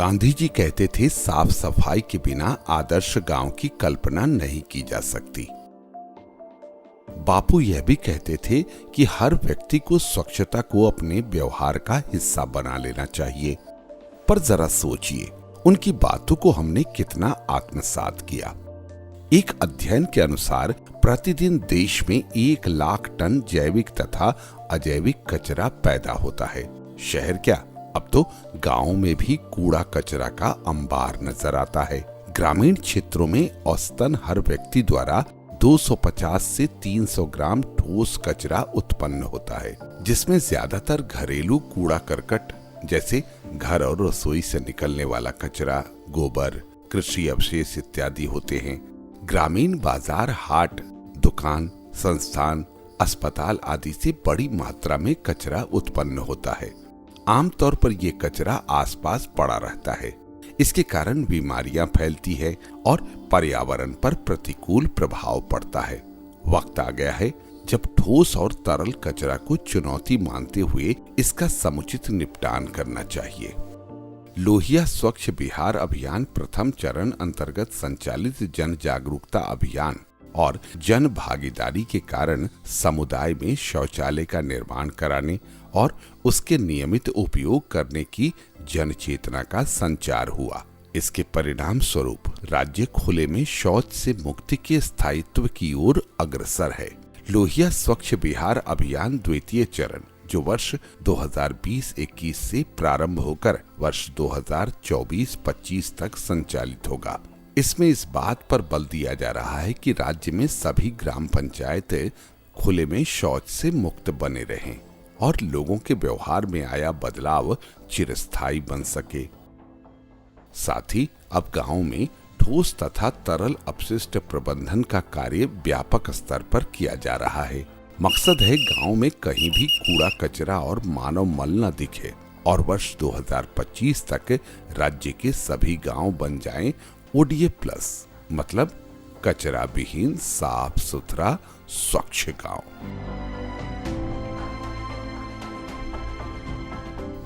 गांधी जी कहते थे, साफ सफाई के बिना आदर्श गांव की कल्पना नहीं की जा सकती। बापू यह भी कहते थे कि हर व्यक्ति को स्वच्छता को अपने व्यवहार का हिस्सा बना लेना चाहिए। पर जरा सोचिए, उनकी बातों को हमने कितना आत्मसात किया। एक अध्ययन के अनुसार प्रतिदिन देश में 1 लाख टन जैविक तथा अजैविक कचरा पैदा होता है। शहर क्या, अब तो गांव में भी कूड़ा कचरा का अंबार नजर आता है। ग्रामीण क्षेत्रों में औसतन हर व्यक्ति द्वारा 250 से 300 ग्राम ठोस कचरा उत्पन्न होता है, जिसमें ज्यादातर घरेलू कूड़ा करकट जैसे घर और रसोई से निकलने वाला कचरा, गोबर, कृषि अवशेष इत्यादि होते हैं। ग्रामीण बाजार, हाट, दुकान, संस्थान, अस्पताल आदि से बड़ी मात्रा में कचरा उत्पन्न होता है। आमतौर पर यह कचरा आसपास पड़ा रहता है। इसके कारण बीमारियां फैलती है और पर्यावरण पर प्रतिकूल प्रभाव पड़ता है। वक्त आ गया है जब ठोस और तरल कचरा को चुनौती मानते हुए इसका समुचित निपटान करना चाहिए। लोहिया स्वच्छ बिहार अभियान प्रथम चरण अंतर्गत संचालित जन जागरूकता अभियान और जन भागीदारी के कारण समुदाय में शौचालय का निर्माण कराने और उसके नियमित उपयोग करने की जन चेतना का संचार हुआ। इसके परिणाम स्वरूप राज्य खुले में शौच से मुक्ति के स्थायित्व की ओर अग्रसर है। लोहिया स्वच्छ बिहार अभियान द्वितीय चरण, जो वर्ष 2020-21 से प्रारंभ होकर वर्ष 2024-25 तक संचालित होगा। इसमें इस बात पर बल दिया जा रहा है कि राज्य में सभी ग्राम पंचायत खुले में शौच से मुक्त बने रहें और लोगों के व्यवहार में आया बदलाव चिरस्थायी बन सके। साथ ही अब गांव में ठोस तथा तरल अपशिष्ट प्रबंधन का कार्य व्यापक स्तर पर किया जा रहा है। मकसद है गांव में कहीं भी कूड़ा कचरा और मानव मल न दिखे और वर्ष 2025 तक राज्य के सभी गांव बन जाएं ODA+, मतलब कचरा विहीन, साफ सुथरा, स्वच्छ गांव।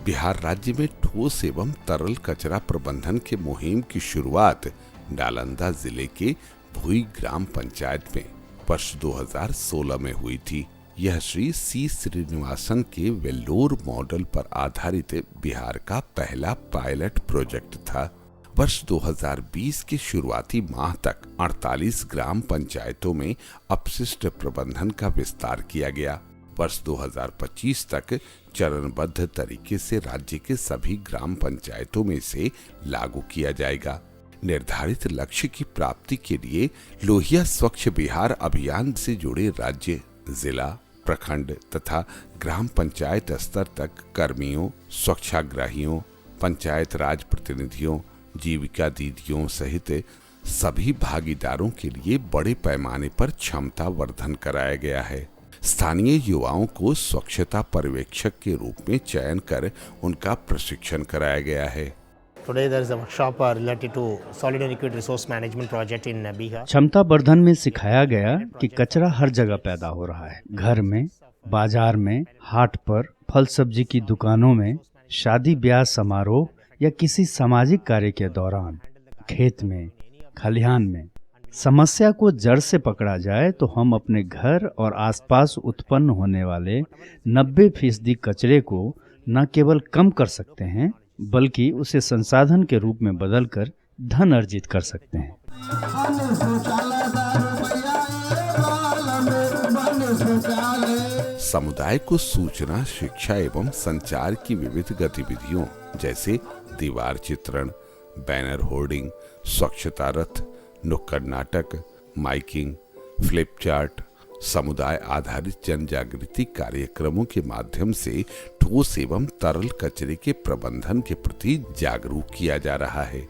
बिहार राज्य में ठोस एवं तरल कचरा प्रबंधन के मुहिम की शुरुआत नालंदा जिले के भुई ग्राम पंचायत में वर्ष 2016 में हुई थी। यह श्री C श्रीनिवासन के वेल्लोर मॉडल पर आधारित बिहार का पहला पायलट प्रोजेक्ट था। वर्ष 2020 के शुरुआती माह तक 48 ग्राम पंचायतों में अपशिष्ट प्रबंधन का विस्तार किया गया। वर्ष 2025 तक चरणबद्ध तरीके से राज्य के सभी ग्राम पंचायतों में इसे लागू किया जाएगा। निर्धारित लक्ष्य की प्राप्ति के लिए लोहिया स्वच्छ बिहार अभियान से जुड़े राज्य, जिला, प्रखंड तथा ग्राम पंचायत स्तर तक कर्मियों, स्वच्छाग्रहियों, पंचायत राज प्रतिनिधियों, जीविका दीदियों सहित सभी भागीदारों के लिए बड़े पैमाने पर क्षमता वर्धन कराया गया है। स्थानीय युवाओं को स्वच्छता पर्यवेक्षक के रूप में चयन कर उनका प्रशिक्षण कराया गया है। Today there is a workshop related to solid and liquid resource management project in Bihar. क्षमता वर्धन में सिखाया गया कि कचरा हर जगह पैदा हो रहा है। घर में, बाजार में, हाट पर, फल सब्जी की दुकानों में, शादी ब्याह समारोह या किसी सामाजिक कार्य के दौरान, खेत में, खलिहान में। समस्या को जड़ से पकड़ा जाए तो हम अपने घर और आसपास उत्पन्न होने वाले 90% कचरे को न केवल कम कर सकते हैं, बल्कि उसे संसाधन के रूप में बदलकर धन अर्जित कर सकते हैं। समुदाय को सूचना, शिक्षा एवं संचार की विविध गतिविधियों जैसे दीवार चित्रण, बैनर होर्डिंग, स्वच्छता रथ, नुक्कड़ नाटक, माइकिंग, फ्लिप चार्ट, समुदाय आधारित जन जागृति कार्यक्रमों के माध्यम से ठोस एवं तरल कचरे के प्रबंधन के प्रति जागरूक किया जा रहा है।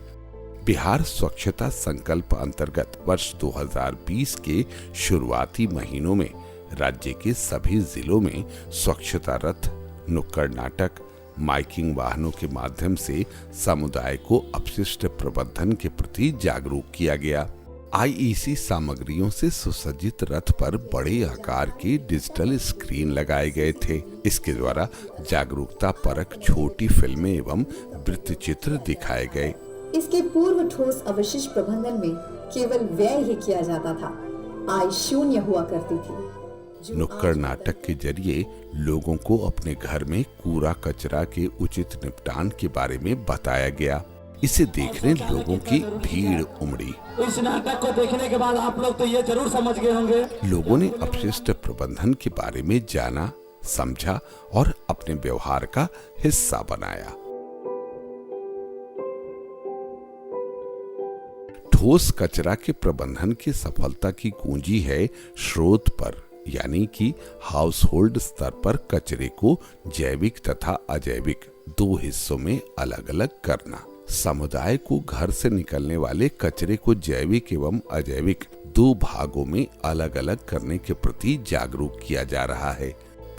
बिहार स्वच्छता संकल्प अंतर्गत वर्ष 2020 के शुरुआती महीनों में राज्य के सभी जिलों में स्वच्छता रथ, नुक्कड़ नाटक, माइकिंग वाहनों के माध्यम से समुदाय को अपशिष्ट प्रबंधन के प्रति जागरूक किया गया। IEC सामग्रियों से सुसज्जित रथ पर बड़े आकार के डिजिटल स्क्रीन लगाए गए थे। इसके द्वारा जागरूकता परक छोटी फिल्में एवं वृत्त चित्र दिखाए गए। इसके पूर्व ठोस अवशिष्ट प्रबंधन में केवल व्यय ही किया जाता था, आय शून्य हुआ करती थी। नुक्कड़ नाटक के जरिए लोगों को अपने घर में कूड़ा कचरा के उचित निपटान के बारे में बताया गया। इसे देखने लोगों की भीड़ उमड़ी। इस नाटक को देखने के बाद आप लोग तो ये जरूर समझ गए होंगे, लोगों ने अपशिष्ट प्रबंधन के बारे में जाना, समझा और अपने व्यवहार का हिस्सा बनाया। ठोस कचरा के प्रबंधन की सफलता की कुंजी है स्रोत पर, यानी कि हाउस होल्ड स्तर पर कचरे को जैविक तथा अजैविक दो हिस्सों में अलग अलग करना। समुदाय को घर से निकलने वाले कचरे को जैविक एवं अजैविक दो भागों में अलग अलग करने के प्रति जागरूक किया जा रहा है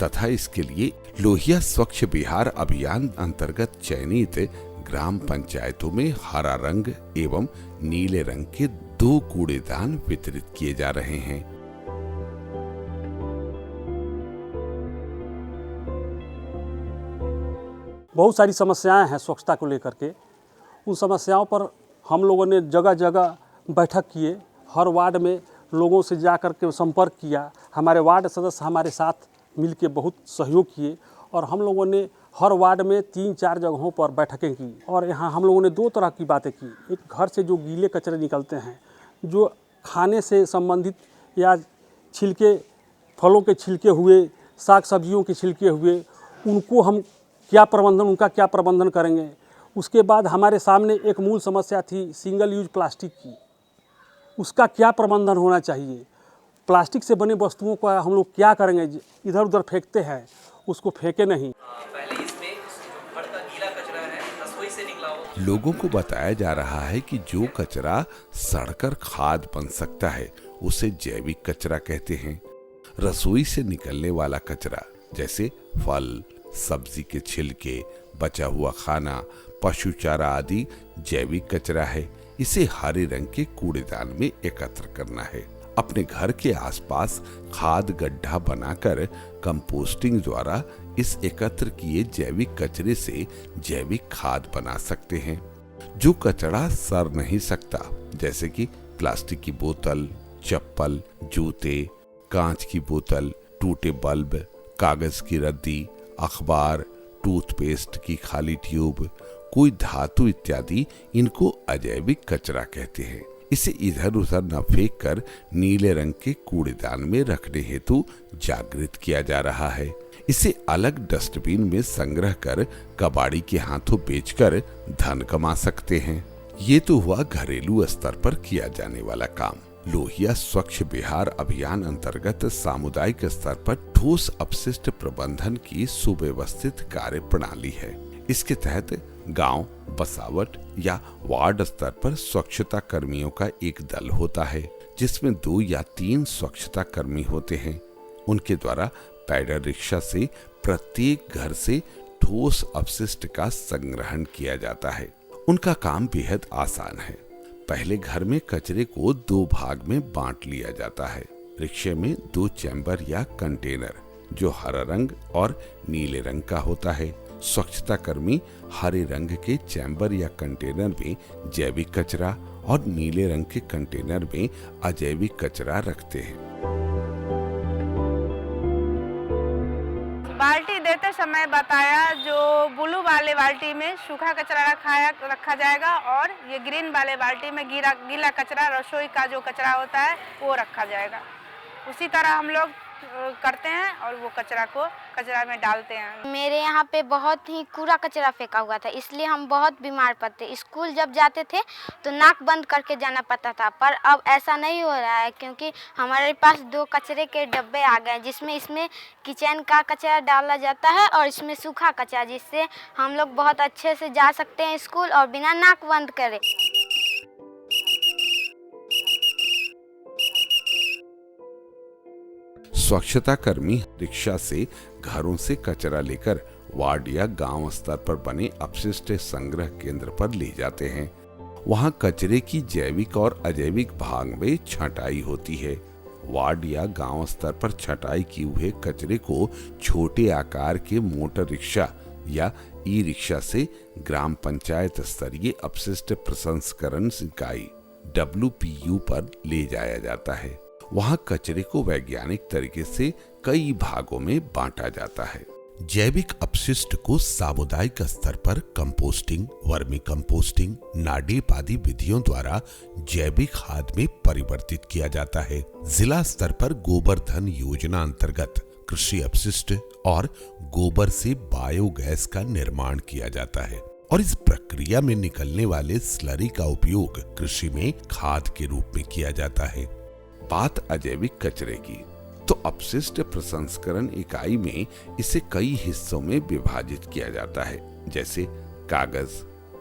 तथा इसके लिए लोहिया स्वच्छ बिहार अभियान अंतर्गत चयनित ग्राम पंचायतों में हरा रंग एवं नीले रंग के 2 कूड़ेदान वितरित किए जा रहे हैं। बहुत सारी समस्याएं हैं स्वच्छता को लेकर के। उन समस्याओं पर हम लोगों ने जगह जगह बैठक किए, हर वार्ड में लोगों से जा कर के संपर्क किया। हमारे वार्ड सदस्य हमारे साथ मिलके बहुत सहयोग किए और हम लोगों ने हर वार्ड में 3-4 जगहों पर बैठकें की। और यहाँ हम लोगों ने 2 तरह की बातें की। एक, घर से जो गीले कचरे निकलते हैं, जो खाने से संबंधित या छिलके, फलों के छिलके हुए, साग सब्जियों के छिलके हुए, उनको हम उनका क्या प्रबंधन करेंगे। उसके बाद हमारे सामने एक मूल समस्या थी सिंगल यूज प्लास्टिक की, उसका क्या प्रबंधन होना चाहिए। प्लास्टिक से बने वस्तुओं का हम लोग क्या करेंगे, इधर उधर फेंकते हैं, उसको फेंके नहीं। पहले इसमें घर का गीला कचरा है, रसोई से निकला हो। लोगों को बताया जा रहा है कि जो कचरा सड़कर खाद बन सकता है उसे जैविक कचरा कहते हैं। रसोई से निकलने वाला कचरा जैसे फल, सब्जी के छिलके, बचा हुआ खाना, पशु चारा आदि जैविक कचरा है। इसे हरे रंग के कूड़ेदान में एकत्र करना है। अपने घर के आसपास खाद गड्ढा बनाकर कंपोस्टिंग द्वारा इस एकत्र किए जैविक कचरे से जैविक खाद बना सकते हैं। जो कचरा सड़ नहीं सकता, जैसे कि प्लास्टिक की बोतल, चप्पल, जूते, कांच की बोतल, टूटे बल्ब, कागज की रद्दी, अखबार, टूथपेस्ट की खाली ट्यूब, कोई धातु इत्यादि, इनको अजैविक कचरा कहते हैं। इसे इधर उधर न फेंक कर नीले रंग के कूड़ेदान में रखने हेतु जागृत किया जा रहा है। इसे अलग डस्टबिन में संग्रह कर कबाड़ी के हाथों बेचकर धन कमा सकते हैं। ये तो हुआ घरेलू स्तर पर किया जाने वाला काम। लोहिया स्वच्छ बिहार अभियान अंतर्गत सामुदायिक स्तर पर ठोस अपशिष्ट प्रबंधन की सुव्यवस्थित कार्य प्रणाली है। इसके तहत गांव, बसावट या वार्ड स्तर पर स्वच्छता कर्मियों का एक दल होता है, जिसमें 2 या 3 स्वच्छता कर्मी होते हैं। उनके द्वारा पैडल रिक्शा से प्रत्येक घर से ठोस अपशिष्ट का संग्रहण किया जाता है। उनका काम बेहद आसान है। पहले घर में कचरे को 2 भाग में बांट लिया जाता है। रिक्शे में 2 चैम्बर या कंटेनर, जो हरा रंग और नीले रंग का होता है। स्वच्छता कर्मी हरे रंग के चैम्बर या कंटेनर में जैविक कचरा और नीले रंग के कंटेनर में अजैविक कचरा रखते हैं। बाल्टी देते समय बताया, जो ब्लू वाले बाल्टी में सूखा कचरा रखा जाएगा और ये ग्रीन वाले बाल्टी में गीला कचरा, रसोई का जो कचरा होता है वो रखा जाएगा। उसी तरह हम लोग करते हैं और वो कचरा में डालते हैं। मेरे यहाँ पे बहुत ही कूड़ा कचरा फेंका हुआ था, इसलिए हम बहुत बीमार पड़ते। स्कूल जब जाते थे तो नाक बंद करके जाना पड़ता था, पर अब ऐसा नहीं हो रहा है क्योंकि हमारे पास 2 कचरे के डब्बे आ गए, जिसमें इसमें किचन का कचरा डाला जाता है और इसमें सूखा कचरा, जिससे हम लोग बहुत अच्छे से जा सकते हैं स्कूल और बिना नाक बंद करे। स्वच्छता कर्मी रिक्शा से घरों से कचरा लेकर वार्ड या गांव स्तर पर बने अपशिष्ट संग्रह केंद्र पर ले जाते हैं। वहां कचरे की जैविक और अजैविक भाग में छंटाई होती है। वार्ड या गांव स्तर पर छंटाई किए हुए कचरे को छोटे आकार के मोटर रिक्शा या ई रिक्शा से ग्राम पंचायत स्तरीय अपशिष्ट प्रसंस्करण इकाई WPU पर ले जाया जाता है। वहां कचरे को वैज्ञानिक तरीके से कई भागों में बांटा जाता है। जैविक अपशिष्ट को सामुदायिक स्तर पर कंपोस्टिंग, वर्मी कंपोस्टिंग, नाडेप आदि विधियों द्वारा जैविक खाद में परिवर्तित किया जाता है। जिला स्तर पर गोबर धन योजना अंतर्गत कृषि अपशिष्ट और गोबर से बायोगैस का निर्माण किया जाता है और इस प्रक्रिया में निकलने वाले स्लरी का उपयोग कृषि में खाद के रूप में किया जाता है। बात अजैविक कचरे की, तो अपशिष्ट प्रसंस्करण इकाई में इसे कई हिस्सों में विभाजित किया जाता है, जैसे कागज,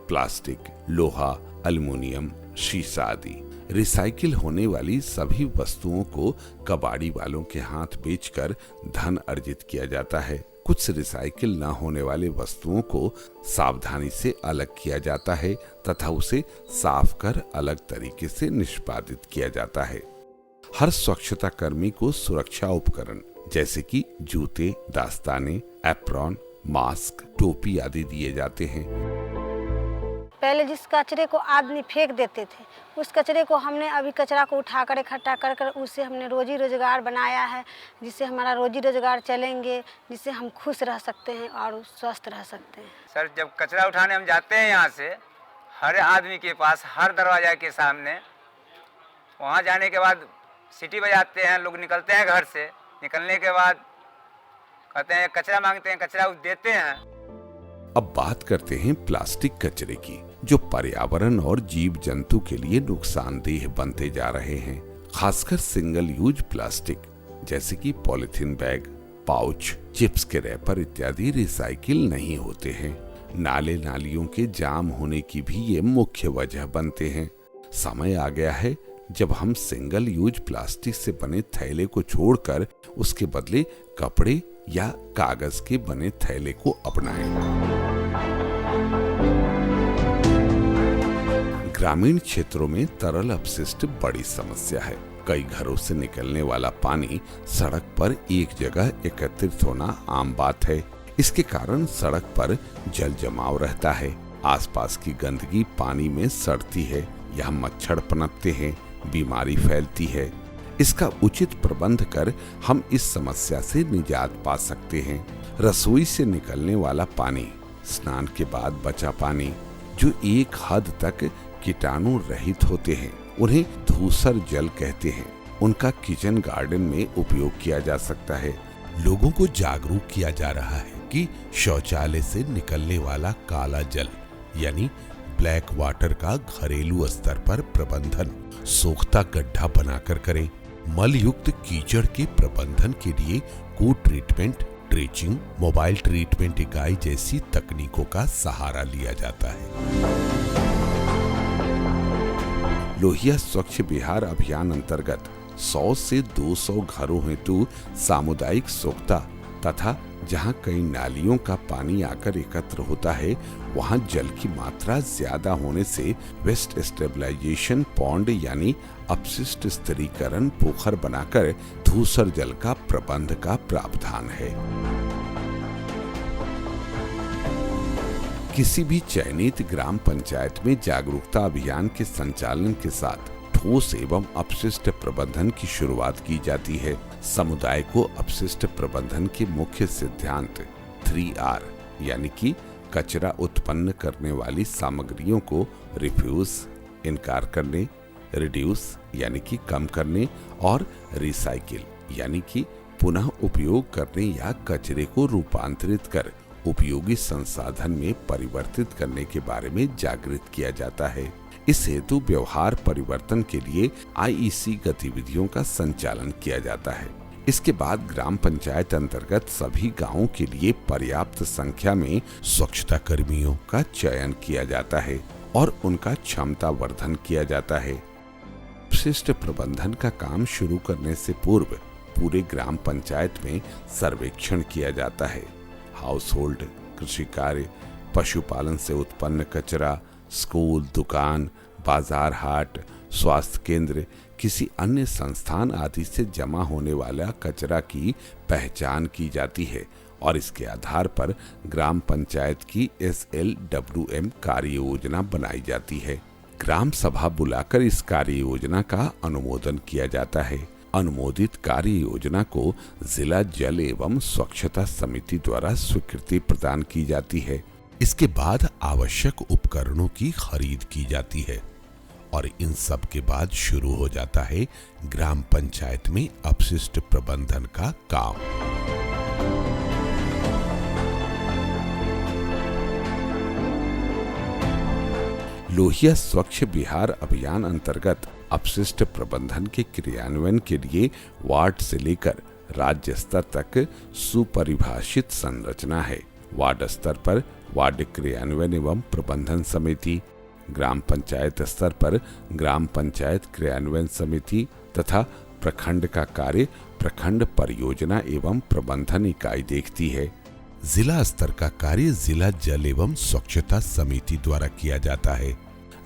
प्लास्टिक, लोहा, एल्युमिनियम, शीशा आदि। रिसाइकिल होने वाली सभी वस्तुओं को कबाड़ी वालों के हाथ बेचकर धन अर्जित किया जाता है। कुछ रिसाइकिल न होने वाले वस्तुओं को सावधानी से अलग किया जाता है तथा उसे साफ कर अलग तरीके से निष्पादित किया जाता है। हर स्वच्छता कर्मी को सुरक्षा उपकरण जैसे कि जूते, दास्ताने, एप्रॉन, मास्क, टोपी आदि दिए जाते हैं। पहले जिस कचरे को आदमी फेंक देते थे, उस कचरे को हमने अभी कचरा को उठाकर इकट्ठा कर कर उससे हमने रोजी रोजगार बनाया है, जिससे हमारा रोजी रोजगार चलेंगे, जिससे हम खुश रह सकते हैं और स्वस्थ रह सकते हैं। सर, जब कचरा उठाने हम जाते हैं यहाँ से, हर आदमी के पास हर दरवाजा के सामने, वहाँ जाने के बाद सीटी बजाते हैं, लोग निकलते हैं घर से। निकलने के बाद कहते हैं कचरा मांगते हैं, कचरा देते हैं। अब बात करते हैं प्लास्टिक कचरे की, जो पर्यावरण और जीव जंतु के लिए नुकसानदेह बनते जा रहे हैं। खासकर सिंगल यूज प्लास्टिक जैसे कि पॉलिथीन बैग, पाउच, चिप्स के रैपर इत्यादि रिसाइकिल नहीं होते हैं। नाले नालियों के जाम होने की भी ये मुख्य वजह बनते हैं। समय आ गया है जब हम सिंगल यूज प्लास्टिक से बने थैले को छोड़कर उसके बदले कपड़े या कागज के बने थैले को अपनाएं। ग्रामीण क्षेत्रों में तरल अपशिष्ट बड़ी समस्या है। कई घरों से निकलने वाला पानी सड़क पर एक जगह एकत्रित होना आम बात है। इसके कारण सड़क पर जल जमाव रहता है, आसपास की गंदगी पानी में सड़ती है, यहाँ मच्छर पनपते हैं, बीमारी फैलती है। इसका उचित प्रबंध कर हम इस समस्या से निजात पा सकते हैं। रसोई से निकलने वाला पानी, स्नान के बाद बचा पानी, जो एक हद तक कीटाणु रहित होते हैं, उन्हें धूसर जल कहते हैं। उनका किचन गार्डन में उपयोग किया जा सकता है। लोगों को जागरूक किया जा रहा है कि शौचालय से निकलने वाला काला जल यानी ब्लैक वाटर का घरेलू स्तर पर प्रबंधन सोख्ता गड्ढा बनाकर करें। मल युक्त कीचड़ के प्रबंधन के लिए को ट्रीटमेंट, ट्रेचिंग, मोबाइल ट्रीटमेंट इकाई जैसी तकनीकों का सहारा लिया जाता है। लोहिया स्वच्छ बिहार अभियान अंतर्गत 100 से 200 घरों हेतु सामुदायिक सोख्ता तथा जहां कई नालियों का पानी आकर एकत्र होता है, वहां जल की मात्रा ज्यादा होने से वेस्ट स्टेबलाइजेशन पॉन्ड यानी अपशिष्ट स्थिरीकरण पोखर बनाकर धूसर जल का प्रबंध का प्रावधान है। किसी भी चयनित ग्राम पंचायत में जागरूकता अभियान के संचालन के साथ ठोस एवं अपशिष्ट प्रबंधन की शुरुआत की जाती है। समुदाय को अपशिष्ट प्रबंधन के मुख्य सिद्धांत 3R यानी कि कचरा उत्पन्न करने वाली सामग्रियों को रिफ्यूज इनकार करने, रिड्यूस यानी कि कम करने और रिसाइकिल यानी कि पुनः उपयोग करने या कचरे को रूपांतरित कर उपयोगी संसाधन में परिवर्तित करने के बारे में जागृत किया जाता है। इस हेतु व्यवहार परिवर्तन के लिए IEC गतिविधियों का संचालन किया जाता है। इसके बाद ग्राम पंचायत अंतर्गत सभी गांवों के लिए पर्याप्त संख्या में स्वच्छता कर्मियों का चयन किया जाता है और उनका क्षमता वर्धन किया जाता है। अपशिष्ट प्रबंधन का काम शुरू करने से पूर्व पूरे ग्राम पंचायत में सर्वेक्षण किया जाता है। हाउस होल्ड, कृषि कार्य, पशुपालन से उत्पन्न कचरा, स्कूल, दुकान, बाजार हाट, स्वास्थ्य केंद्र, किसी अन्य संस्थान आदि से जमा होने वाला कचरा की पहचान की जाती है और इसके आधार पर ग्राम पंचायत की SLWM कार्य योजना बनाई जाती है। ग्राम सभा बुलाकर इस कार्य योजना का अनुमोदन किया जाता है। अनुमोदित कार्य योजना को जिला जल एवं स्वच्छता समिति द्वारा स्वीकृति प्रदान की जाती है। इसके बाद आवश्यक उपकरणों की खरीद की जाती है और इन सब के बाद शुरू हो जाता है ग्राम पंचायत में अपशिष्ट प्रबंधन का काम। लोहिया स्वच्छ बिहार अभियान अंतर्गत अपशिष्ट प्रबंधन के क्रियान्वयन के लिए वार्ड से लेकर राज्य स्तर तक सुपरिभाषित संरचना है। वार्ड स्तर पर वार्ड क्रियान्वयन एवं प्रबंधन समिति, ग्राम पंचायत स्तर पर ग्राम पंचायत क्रियान्वयन समिति तथा प्रखंड का कार्य प्रखंड परियोजना एवं प्रबंधन इकाई देखती है। जिला स्तर का कार्य जिला जल एवं स्वच्छता समिति द्वारा किया जाता है।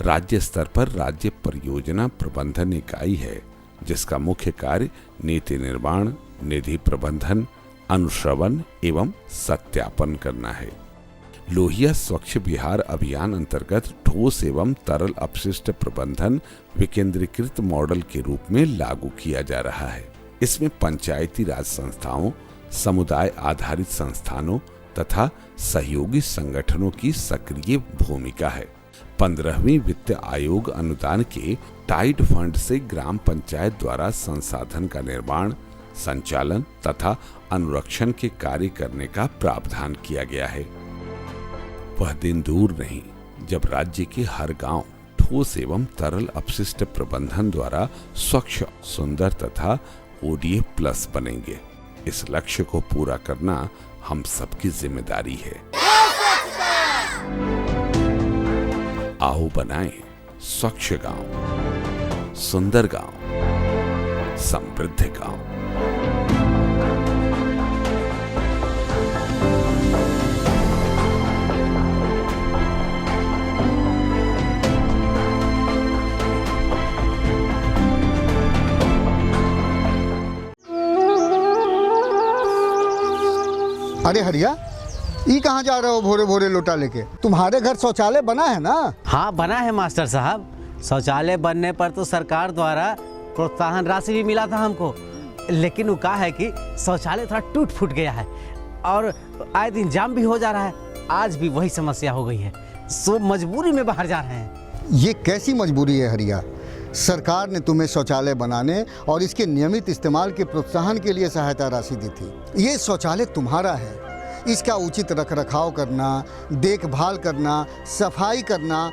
राज्य स्तर पर राज्य परियोजना प्रबंधन इकाई है, जिसका मुख्य कार्य नीति निर्माण, निधि प्रबंधन, अनुश्रवण एवं सत्यापन करना है। लोहिया स्वच्छ बिहार अभियान अंतर्गत ठोस एवं तरल अपशिष्ट प्रबंधन विकेंद्रीकृत मॉडल के रूप में लागू किया जा रहा है। इसमें पंचायती राज संस्थाओं, समुदाय आधारित संस्थानों तथा सहयोगी संगठनों की सक्रिय भूमिका है। 15वीं वित्त आयोग अनुदान के टाइड फंड से ग्राम पंचायत द्वारा संसाधन का निर्माण, संचालन तथा अनुरक्षण के कार्य करने का प्रावधान किया गया है। वह दिन दूर नहीं जब राज्य के हर गांव ठोस एवं तरल अपशिष्ट प्रबंधन द्वारा स्वच्छ, सुंदर तथा ODA प्लस बनेंगे। इस लक्ष्य को पूरा करना हम सबकी जिम्मेदारी है। आओ बनाएं स्वच्छ गांव, सुंदर गांव, समृद्ध गांव। अरे हरिया, ये कहाँ जा रहे हो भोरे भोरे लोटा लेके? तुम्हारे घर शौचालय बना है ना? हाँ बना है मास्टर साहब। शौचालय बनने पर तो सरकार द्वारा प्रोत्साहन राशि भी मिला था हमको, लेकिन वो कहा है कि शौचालय थोड़ा टूट फूट गया है और आए दिन जाम भी हो जा रहा है। आज भी वही समस्या हो गई है, सो मजबूरी में बाहर जा रहे हैं। ये कैसी मजबूरी है हरिया? सरकार ने तुम्हें शौचालय बनाने और इसके नियमित इस्तेमाल के प्रोत्साहन के लिए सहायता राशि दी थी। ये शौचालय तुम्हारा है, इसका उचित रखरखाव करना, देखभाल करना, सफाई करना